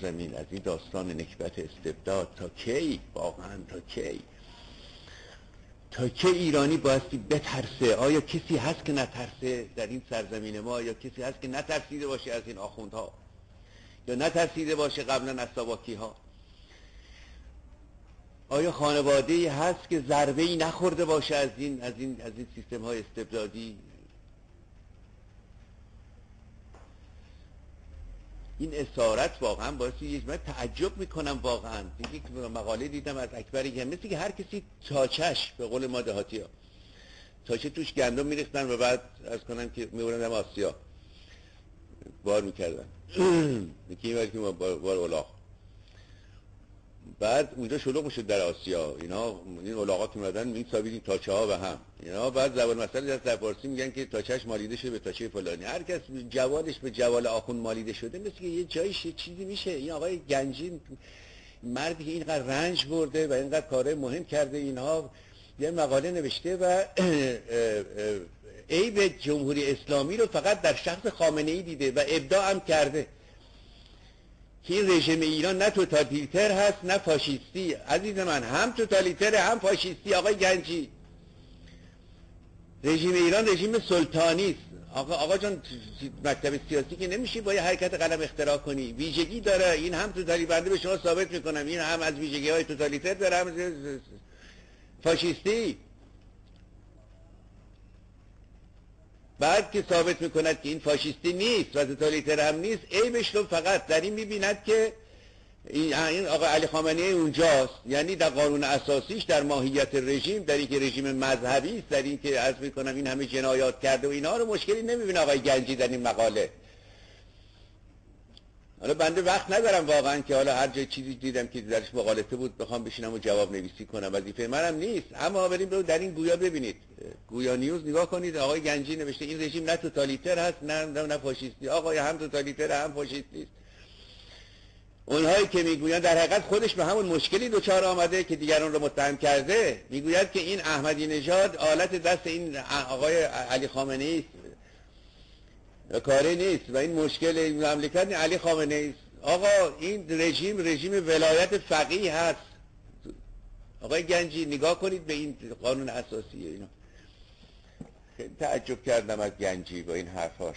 سرزمین، از این داستان نکبت استبداد تا کی؟ واقعا تا کی؟ تا که ایرانی بایستی بترسه؟ آیا کسی هست که نترسه در این سرزمین ما؟ یا کسی هست که نترسیده باشه از این آخوندها؟ یا نترسیده باشه قبلا از ساواکی ها؟ آیا خانواده‌ای هست که ضربه‌ای نخورده باشه از این سیستم های استبدادی؟ این اسارت واقعا باعث من تعجب میکنم واقعا. یک مقاله دیدم از اکبری، مثل که هر کسی تاچش، به قول ما دهاتی ها، تاچه توش گندم میریختن و بعد از کنم که میبرن آسیا بار میکردن یکی این که بار اولاغ، بعد اونجا شلوغ میشد در آسیا. اینا این اولاغات اومدن میسابیدین تاچه ها و هم اینا، بعد زبان مسئله در فارسی میگن که تاچهش مالیده شده به تاچه فلانی. هر کس جوالش به جوال آخوند مالیده شده، مثل که یه جایش چیزی میشه. این آقای گنجی مردی که اینقدر رنج برده و اینقدر کارهای مهم کرده، اینها یه مقاله نوشته و عیب جمهوری اسلامی رو فقط در شخص خامنه‌ای دیده و ابداع هم کرده که این رژیم ایران نه توتالیتر هست نه فاشیستی. عزیز من، هم توتالیتر هم فاشیستی. آقای گنجی، رژیم ایران رژیم سلطانی است. آقا جان، مکتب سیاسی که نمیشه با یه حرکت قلم اختراع کنی. ویژگی داره. این هم توتالی بنده به شما ثابت میکنم، این هم از ویژگی های توتالیتر داره، هم فاشیستی. بعد که ثابت میکند که این فاشیستی نیست و توتالیتر هم نیست، عیبش رو فقط در این میبیند که این آقا علی خامنه‌ای اونجاست. یعنی در قانون اساسیش، در ماهیت رژیم، در اینکه رژیم مذهبی است، در اینکه عرض میکنم این همه جنایات کرده و اینا رو مشکلی نمیبینه آقای گنجی در این مقاله. حالا بنده وقت ندارم واقعا که حالا هر جای چیزی دیدم که درش مقالطه بود بخوام بشینم و جواب نویسی کنم، وظیفه منم نیست. اما بریم در این گویا ببینید، گویا نیوز نگاه کنید. آقای گنجی نوشته این رژیم نه توتالیتر هست نه فاشیستی. آقای هم توتالیتر هم فاشیستی است. اونهایی که میگویند در حقیقت خودش به همون مشکلی دچار آمده که دیگران رو متهم کرده، میگوید که این احمدی نژاد آلت دست این آقای علی خامنه‌ای است، کاری نیست و این مشکل مملکت علی خامنه‌ای است. آقا این رژیم ولایت فقیه هست. آقای گنجی نگاه کنید به این قانون اساسی. اینا خیلی تعجب کردم از گنجی با این حرفاش.